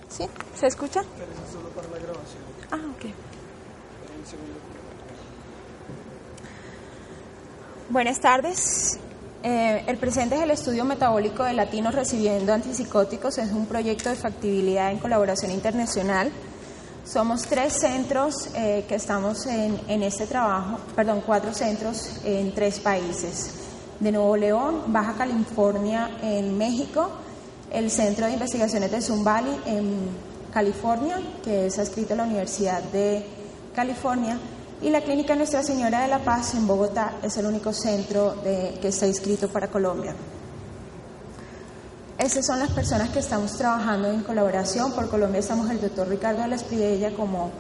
¿Sí? ¿Se escucha? Pero eso es solo para la grabación. Ah, ok. Un segundo. Buenas tardes. El presente es el estudio metabólico de latinos recibiendo antipsicóticos. Es un proyecto de factibilidad en colaboración internacional. Somos 3 centros que estamos en este trabajo, 4 centros en 3 países. De Nuevo León, Baja California en México, el Centro de Investigaciones de Sun Valley en California, que es adscrito a la Universidad de California, y la Clínica Nuestra Señora de la Paz en Bogotá es el único centro que está inscrito para Colombia. Estas son las personas que estamos trabajando en colaboración. Por Colombia estamos el doctor Ricardo Alas Priella como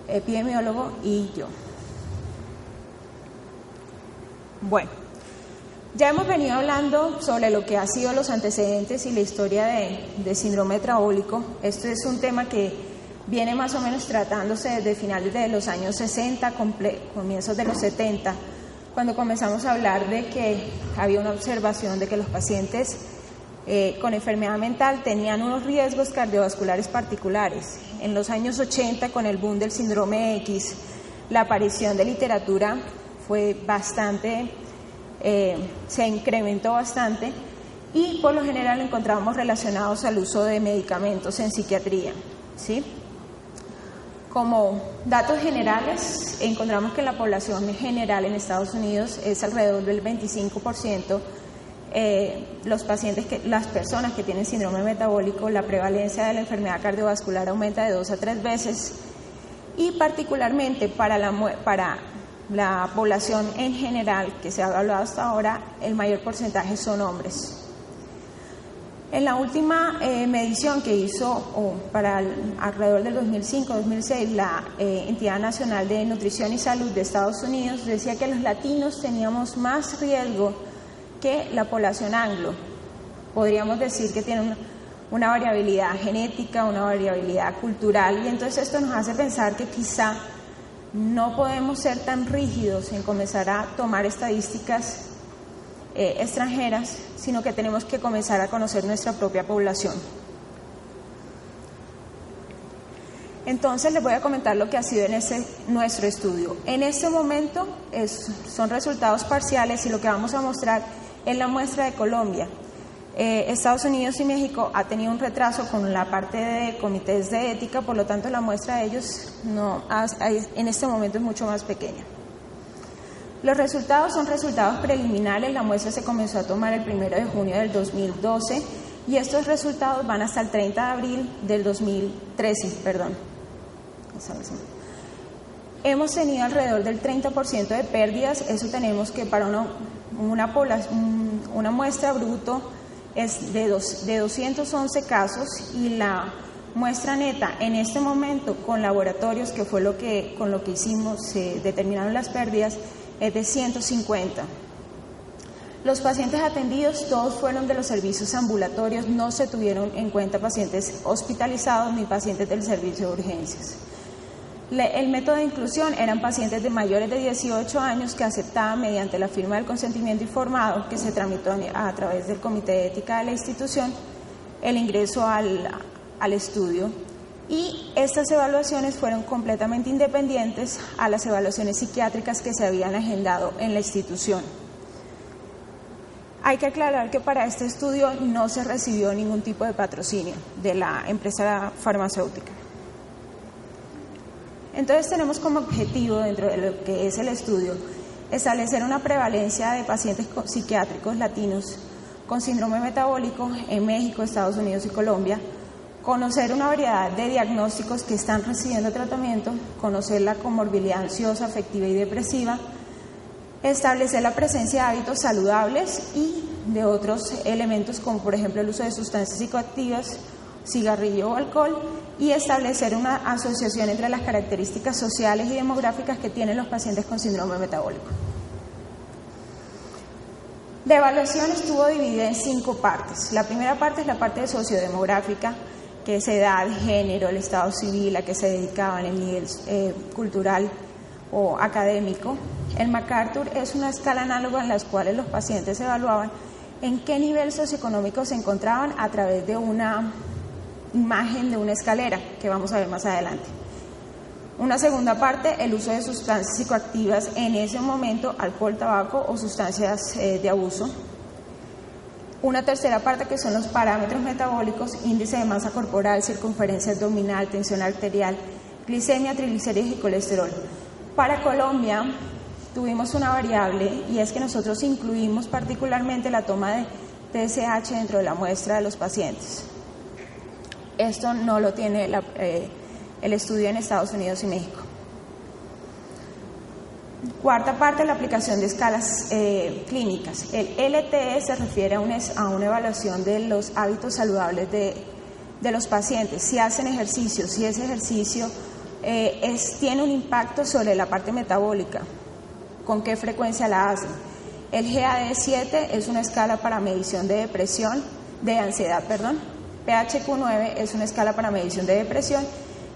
epidemiólogo y yo. Bueno, ya hemos venido hablando sobre lo que ha sido los antecedentes y la historia de síndrome metabólico. Esto es un tema que viene más o menos tratándose desde finales de los años 60, comienzos de los 70, cuando comenzamos a hablar de que había una observación de que los pacientes con enfermedad mental tenían unos riesgos cardiovasculares particulares. En los años 80, con el boom del síndrome X, la aparición de literatura fue bastante, se incrementó bastante, y por lo general lo encontramos relacionados al uso de medicamentos en psiquiatría, ¿sí? Como datos generales, encontramos que la población general en Estados Unidos es alrededor del 25%. Las personas que tienen síndrome metabólico, la prevalencia de la enfermedad cardiovascular aumenta de 2 a 3 veces, y particularmente para la población en general que se ha evaluado hasta ahora, el mayor porcentaje son hombres. En la última medición que hizo para alrededor del 2005-2006 la Entidad Nacional de Nutrición y Salud de Estados Unidos, decía que los latinos teníamos más riesgo que la población anglo. Podríamos decir que tienen una variabilidad genética, una variabilidad cultural, y entonces esto nos hace pensar que quizá no podemos ser tan rígidos en comenzar a tomar estadísticas extranjeras, sino que tenemos que comenzar a conocer nuestra propia población. Entonces les voy a comentar lo que ha sido en nuestro estudio. En este momento son resultados parciales, y lo que vamos a mostrar es la muestra de Colombia. Estados Unidos y México ha tenido un retraso con la parte de comités de ética, por lo tanto la muestra de ellos en este momento es mucho más pequeña. Los resultados son resultados preliminares. La muestra se comenzó a tomar el 1 de junio del 2012 y estos resultados van hasta el 30 de abril del 2013. Hemos tenido alrededor del 30% de pérdidas. Eso tenemos que para una muestra bruto es de 211 casos, y la muestra neta en este momento con laboratorios, que fue con lo que hicimos, se determinaron las pérdidas, es de 150. Los pacientes atendidos todos fueron de los servicios ambulatorios, no se tuvieron en cuenta pacientes hospitalizados ni pacientes del servicio de urgencias. El método de inclusión eran pacientes de mayores de 18 años que aceptaban, mediante la firma del consentimiento informado que se tramitó a través del comité de ética de la institución, el ingreso al estudio. Y estas evaluaciones fueron completamente independientes a las evaluaciones psiquiátricas que se habían agendado en la institución. Hay que aclarar que para este estudio no se recibió ningún tipo de patrocinio de la empresa farmacéutica. Entonces tenemos como objetivo, dentro de lo que es el estudio, establecer una prevalencia de pacientes psiquiátricos latinos con síndrome metabólico en México, Estados Unidos y Colombia, conocer una variedad de diagnósticos que están recibiendo tratamiento, conocer la comorbilidad ansiosa, afectiva y depresiva, establecer la presencia de hábitos saludables y de otros elementos como por ejemplo el uso de sustancias psicoactivas, cigarrillo o alcohol, y establecer una asociación entre las características sociales y demográficas que tienen los pacientes con síndrome metabólico. La evaluación estuvo dividida en 5 partes. La primera parte es la parte sociodemográfica, que es edad, género, el estado civil, a qué se dedicaban, el nivel cultural o académico. El MacArthur es una escala análoga en la cual los pacientes evaluaban en qué nivel socioeconómico se encontraban a través de una imagen de una escalera, que vamos a ver más adelante. Una segunda parte, el uso de sustancias psicoactivas, en ese momento alcohol, tabaco o sustancias de abuso. Una tercera parte, que son los parámetros metabólicos, índice de masa corporal, circunferencia abdominal, tensión arterial, glicemia, triglicéridos y colesterol. Para Colombia tuvimos una variable, y es que nosotros incluimos particularmente la toma de TSH dentro de la muestra de los pacientes. Esto no lo tiene el estudio en Estados Unidos y México. Cuarta parte, la aplicación de escalas clínicas. El LTE se refiere a una evaluación de los hábitos saludables de los pacientes. Si hacen ejercicio, si ese ejercicio tiene un impacto sobre la parte metabólica, con qué frecuencia la hacen. El GAD-7 es una escala para medición de ansiedad. PHQ-9 es una escala para medición de depresión.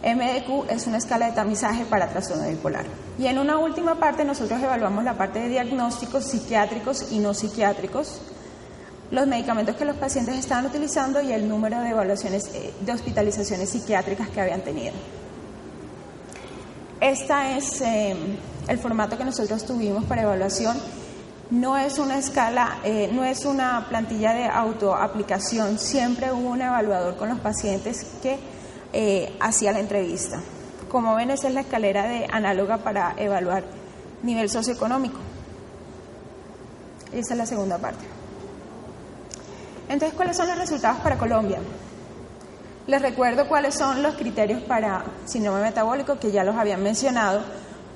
MDQ es una escala de tamizaje para trastorno bipolar. Y en una última parte nosotros evaluamos la parte de diagnósticos psiquiátricos y no psiquiátricos, los medicamentos que los pacientes estaban utilizando y el número de evaluaciones de hospitalizaciones psiquiátricas que habían tenido. Este es el formato que nosotros tuvimos para evaluación. No es una escala, no es una plantilla de autoaplicación, siempre hubo un evaluador con los pacientes que hacía la entrevista. Como ven, esa es la escalera análoga para evaluar nivel socioeconómico. Esa es la segunda parte. Entonces, ¿cuáles son los resultados para Colombia? Les recuerdo cuáles son los criterios para síndrome metabólico, que ya los habían mencionado.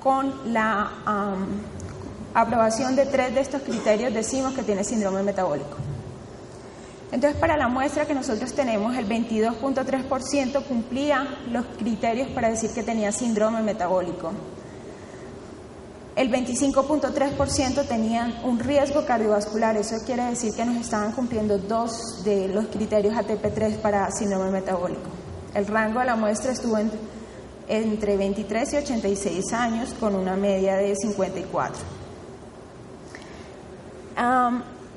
Con la aprobación de 3 de estos criterios decimos que tiene síndrome metabólico. Entonces, para la muestra que nosotros tenemos, el 22.3% cumplía los criterios para decir que tenía síndrome metabólico. El 25.3% tenían un riesgo cardiovascular. Eso quiere decir que nos estaban cumpliendo 2 de los criterios ATP3 para síndrome metabólico. El rango de la muestra estuvo entre 23 y 86 años, con una media de 54.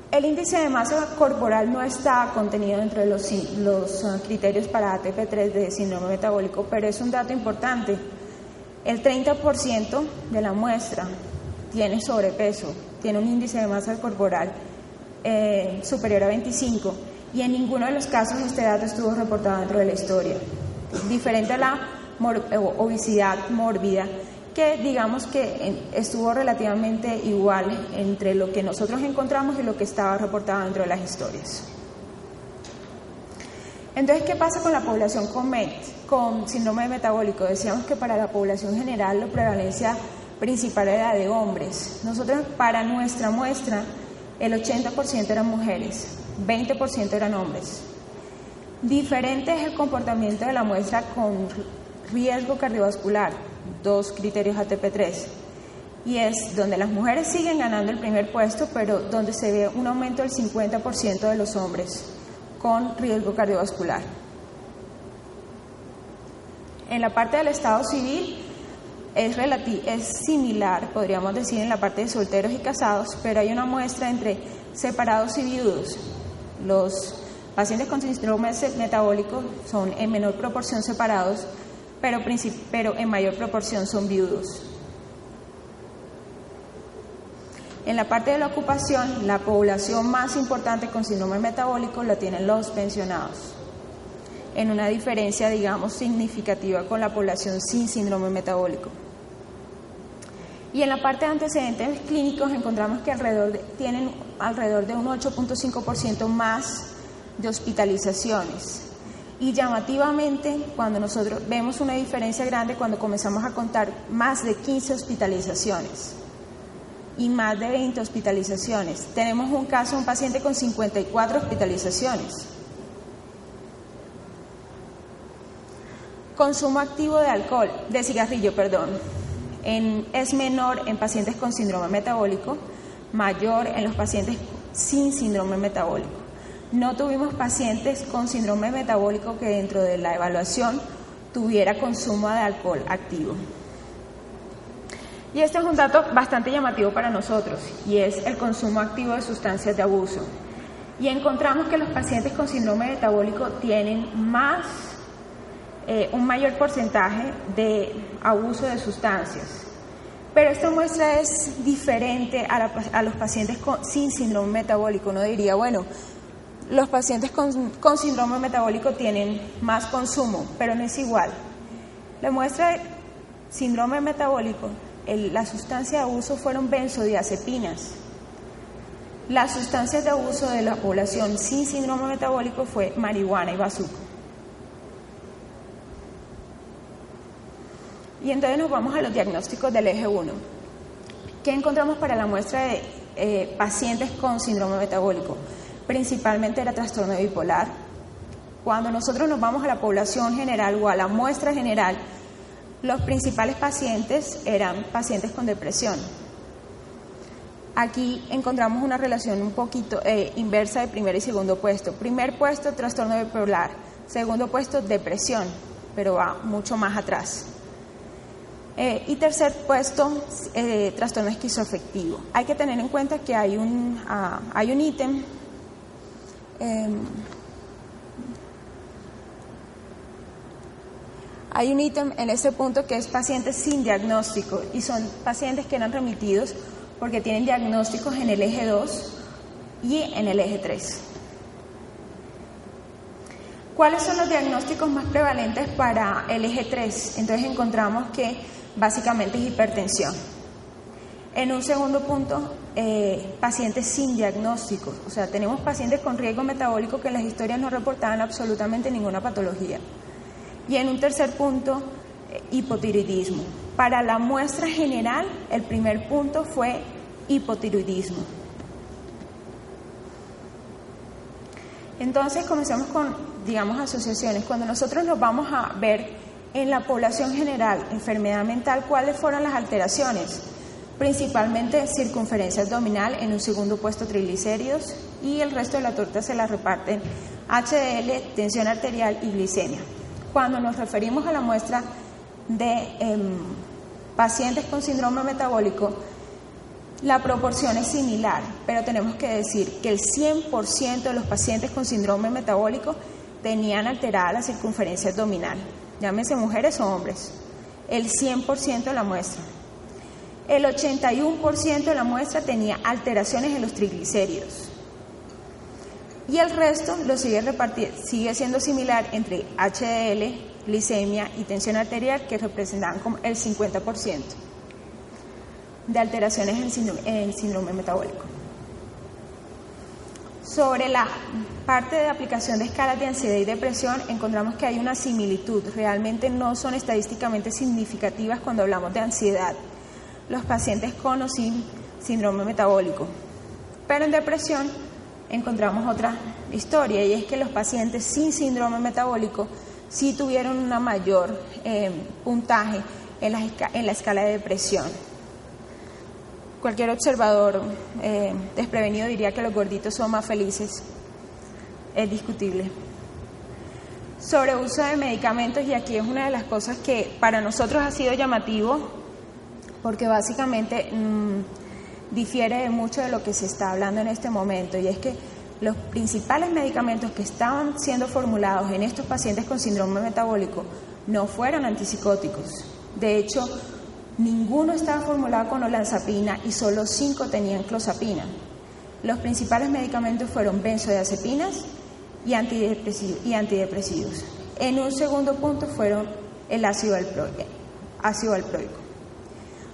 El índice de masa corporal no está contenido dentro de los criterios para ATP3 de síndrome metabólico, pero es un dato importante. El 30% de la muestra tiene sobrepeso, tiene un índice de masa corporal superior a 25, y en ninguno de los casos este dato estuvo reportado dentro de la historia. Diferente a la obesidad mórbida, que digamos que estuvo relativamente igual entre lo que nosotros encontramos y lo que estaba reportado dentro de las historias. Entonces, ¿qué pasa con la población con síndrome metabólico? Decíamos que para la población general la prevalencia principal era de hombres. Nosotros, para nuestra muestra, el 80% eran mujeres, 20% eran hombres. Diferente es el comportamiento de la muestra con riesgo cardiovascular, 2 criterios ATP3, y es donde las mujeres siguen ganando el primer puesto, pero donde se ve un aumento del 50% de los hombres con riesgo cardiovascular. En la parte del estado civil es similar, podríamos decir, en la parte de solteros y casados, pero hay una muestra entre separados y viudos. Los pacientes con síndrome metabólico son en menor proporción separados, pero en mayor proporción son viudos. En la parte de la ocupación, la población más importante con síndrome metabólico la tienen los pensionados, en una diferencia, digamos, significativa con la población sin síndrome metabólico. Y en la parte de antecedentes clínicos encontramos que tienen alrededor de un 8.5% más de hospitalizaciones. Y llamativamente, cuando nosotros vemos una diferencia grande cuando comenzamos a contar más de 15 hospitalizaciones y más de 20 hospitalizaciones. Tenemos un caso, un paciente con 54 hospitalizaciones. Consumo activo de cigarrillo, es menor en pacientes con síndrome metabólico, mayor en los pacientes sin síndrome metabólico. No tuvimos pacientes con síndrome metabólico que dentro de la evaluación tuviera consumo de alcohol activo. Y este es un dato bastante llamativo para nosotros, y es el consumo activo de sustancias de abuso. Y encontramos que los pacientes con síndrome metabólico tienen más un mayor porcentaje de abuso de sustancias. Pero esta muestra es diferente a los pacientes sin síndrome metabólico. Uno diría, bueno, los pacientes con síndrome metabólico tienen más consumo, pero no es igual. La muestra de síndrome metabólico, la sustancia de abuso fueron benzodiazepinas. Las sustancias de abuso de la población sin síndrome metabólico fue marihuana y bazuco. Y entonces nos vamos a los diagnósticos del eje 1. ¿Qué encontramos para la muestra de pacientes con síndrome metabólico? Principalmente era trastorno bipolar. Cuando nosotros nos vamos a la población general o a la muestra general, los principales pacientes eran pacientes con depresión. Aquí encontramos una relación un poquito inversa de primer y segundo puesto. Primer puesto, trastorno bipolar. Segundo puesto, depresión, pero va mucho más atrás. Y tercer puesto, trastorno esquizoafectivo. Hay que tener en cuenta que hay un ítem en ese punto que es pacientes sin diagnóstico, y son pacientes que eran remitidos porque tienen diagnósticos en el eje 2 y en el eje 3. ¿Cuáles son los diagnósticos más prevalentes para el eje 3? Entonces encontramos que básicamente es hipertensión. En un segundo punto, pacientes sin diagnóstico, o sea, tenemos pacientes con riesgo metabólico que en las historias no reportaban absolutamente ninguna patología. Y en un tercer punto, hipotiroidismo. Para la muestra general, el primer punto fue hipotiroidismo. Entonces, comencemos con, digamos, asociaciones. Cuando nosotros nos vamos a ver en la población general, enfermedad mental, ¿cuáles fueron las alteraciones? Principalmente circunferencia abdominal, en un segundo puesto triglicéridos, y el resto de la torta se la reparten HDL, tensión arterial y glicemia. Cuando nos referimos a la muestra de pacientes con síndrome metabólico, la proporción es similar, pero tenemos que decir que el 100% de los pacientes con síndrome metabólico tenían alterada la circunferencia abdominal, llámese mujeres o hombres, el 100% de la muestra. El 81% de la muestra tenía alteraciones en los triglicéridos. Y el resto lo sigue siendo similar entre HDL, glicemia y tensión arterial, que representaban como el 50% de alteraciones en síndrome metabólico. Sobre la parte de aplicación de escalas de ansiedad y depresión, encontramos que hay una similitud. Realmente no son estadísticamente significativas cuando hablamos de ansiedad los pacientes con o sin síndrome metabólico. Pero en depresión encontramos otra historia, y es que los pacientes sin síndrome metabólico sí tuvieron una mayor puntaje en la escala de depresión. Cualquier observador desprevenido diría que los gorditos son más felices. Es discutible. Sobre uso de medicamentos, y aquí es una de las cosas que para nosotros ha sido llamativo, porque básicamente difiere de mucho de lo que se está hablando en este momento, y es que los principales medicamentos que estaban siendo formulados en estos pacientes con síndrome metabólico no fueron antipsicóticos. De hecho, ninguno estaba formulado con olanzapina y solo 5 tenían clozapina. Los principales medicamentos fueron benzodiazepinas y antidepresivos. En un segundo punto fueron el ácido valproico.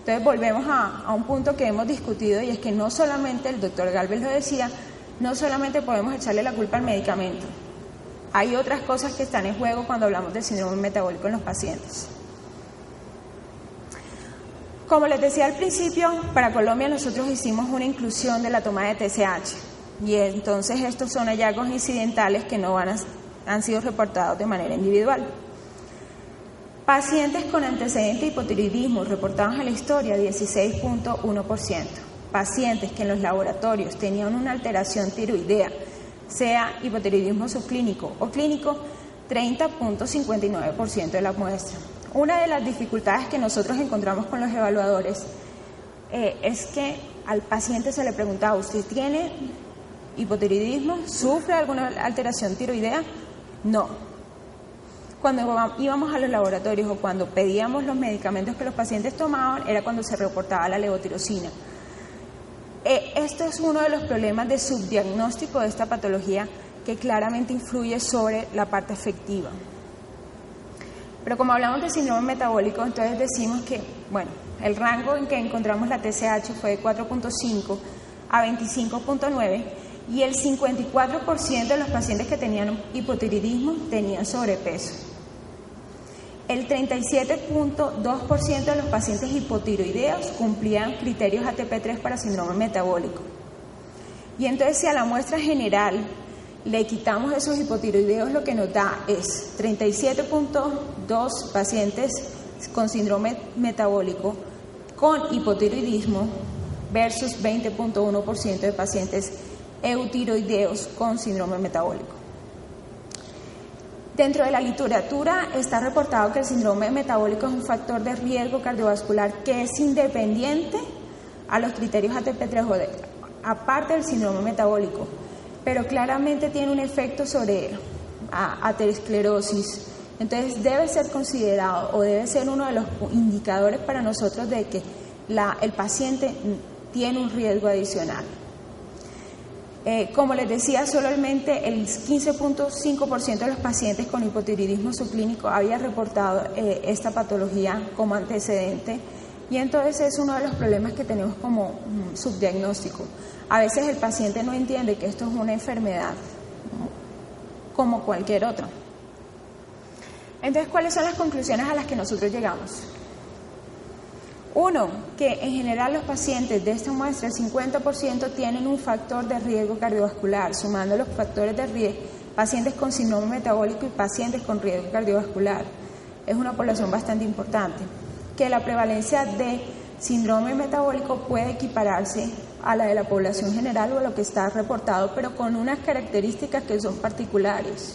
Entonces volvemos a un punto que hemos discutido, y es que no solamente, el doctor Galvez lo decía, no solamente podemos echarle la culpa al medicamento. Hay otras cosas que están en juego cuando hablamos de síndrome metabólico en los pacientes. Como les decía al principio, para Colombia nosotros hicimos una inclusión de la toma de TSH, y entonces estos son hallazgos incidentales que no han sido reportados de manera individual. Pacientes con antecedente de hipotiroidismo reportados en la historia, 16.1%. Pacientes que en los laboratorios tenían una alteración tiroidea, sea hipotiroidismo subclínico o clínico, 30.59% de la muestra. Una de las dificultades que nosotros encontramos con los evaluadores es que al paciente se le preguntaba: ¿usted tiene hipotiroidismo? ¿Sufre alguna alteración tiroidea? No. cuando íbamos a los laboratorios o cuando pedíamos los medicamentos que los pacientes tomaban, era cuando se reportaba la levotirosina. Este es uno de los problemas de subdiagnóstico de esta patología que claramente influye sobre la parte efectiva. Pero como hablamos de síndrome metabólico, entonces decimos que, bueno, el rango en que encontramos la TSH fue de 4.5 a 25.9 y el 54% de los pacientes que tenían hipotiroidismo tenían sobrepeso. El 37.2% de los pacientes hipotiroideos cumplían criterios ATP3 para síndrome metabólico. Y entonces, si a la muestra general le quitamos esos hipotiroideos, lo que nos da es 37.2 pacientes con síndrome metabólico con hipotiroidismo versus 20.1% de pacientes eutiroideos con síndrome metabólico. Dentro de la literatura está reportado que el síndrome metabólico es un factor de riesgo cardiovascular que es independiente a los criterios ATP3, aparte del síndrome metabólico, pero claramente tiene un efecto sobre aterosclerosis. Entonces debe ser considerado o debe ser uno de los indicadores para nosotros de que el paciente tiene un riesgo adicional. Como les decía, solamente el 15.5% de los pacientes con hipotiroidismo subclínico había reportado esta patología como antecedente, y entonces es uno de los problemas que tenemos como subdiagnóstico. A veces el paciente no entiende que esto es una enfermedad como cualquier otra. Entonces, ¿cuáles son las conclusiones a las que nosotros llegamos? Uno, que en general los pacientes de esta muestra, el 50% tienen un factor de riesgo cardiovascular, sumando los factores de riesgo, pacientes con síndrome metabólico y pacientes con riesgo cardiovascular. Es una población bastante importante. Que la prevalencia de síndrome metabólico puede equipararse a la de la población general o a lo que está reportado, pero con unas características que son particulares.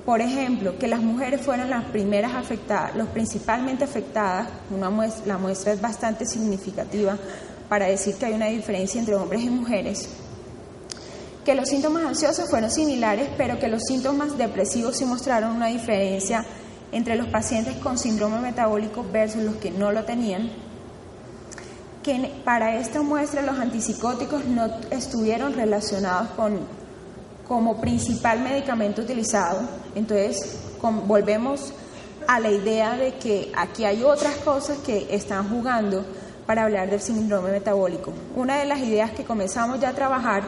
Por ejemplo, que las mujeres fueron las primeras afectadas, los principalmente afectadas. La muestra es bastante significativa para decir que hay una diferencia entre hombres y mujeres. Que los síntomas ansiosos fueron similares, pero que los síntomas depresivos sí mostraron una diferencia entre los pacientes con síndrome metabólico versus los que no lo tenían. Que para esta muestra los antipsicóticos no estuvieron relacionados como principal medicamento utilizado. Entonces, volvemos a la idea de que aquí hay otras cosas que están jugando para hablar del síndrome metabólico. Una de las ideas que comenzamos ya a trabajar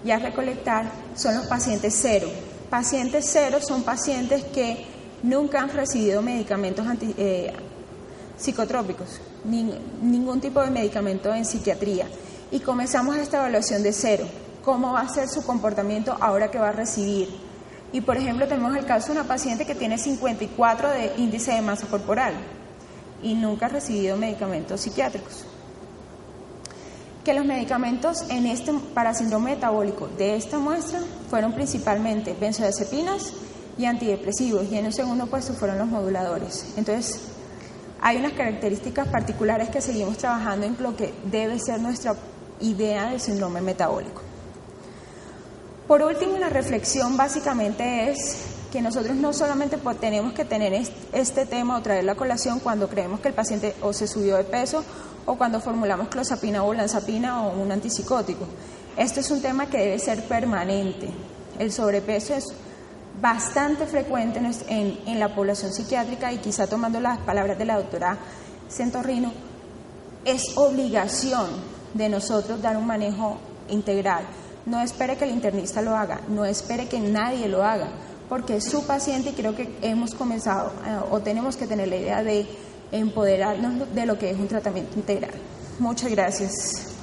y a recolectar son los pacientes cero. Pacientes cero son pacientes que nunca han recibido medicamentos psicotrópicos, ningún tipo de medicamento en psiquiatría. Y comenzamos esta evaluación de cero. ¿Cómo va a ser su comportamiento ahora que va a recibir? Y por ejemplo, tenemos el caso de una paciente que tiene 54 de índice de masa corporal y nunca ha recibido medicamentos psiquiátricos. Que los medicamentos para síndrome metabólico de esta muestra fueron principalmente benzodiazepinas y antidepresivos, y en un segundo puesto fueron los moduladores. Entonces, hay unas características particulares que seguimos trabajando en lo que debe ser nuestra idea del síndrome metabólico. Por último, la reflexión básicamente es que nosotros no solamente tenemos que tener este tema o traerlo a colación cuando creemos que el paciente o se subió de peso o cuando formulamos clozapina o olanzapina o un antipsicótico. Este es un tema que debe ser permanente. El sobrepeso es bastante frecuente en la población psiquiátrica, y quizá tomando las palabras de la doctora Centorrino, es obligación de nosotros dar un manejo integral. No espere que el internista lo haga, no espere que nadie lo haga, porque es su paciente, y creo que hemos comenzado o tenemos que tener la idea de empoderarnos de lo que es un tratamiento integral. Muchas gracias.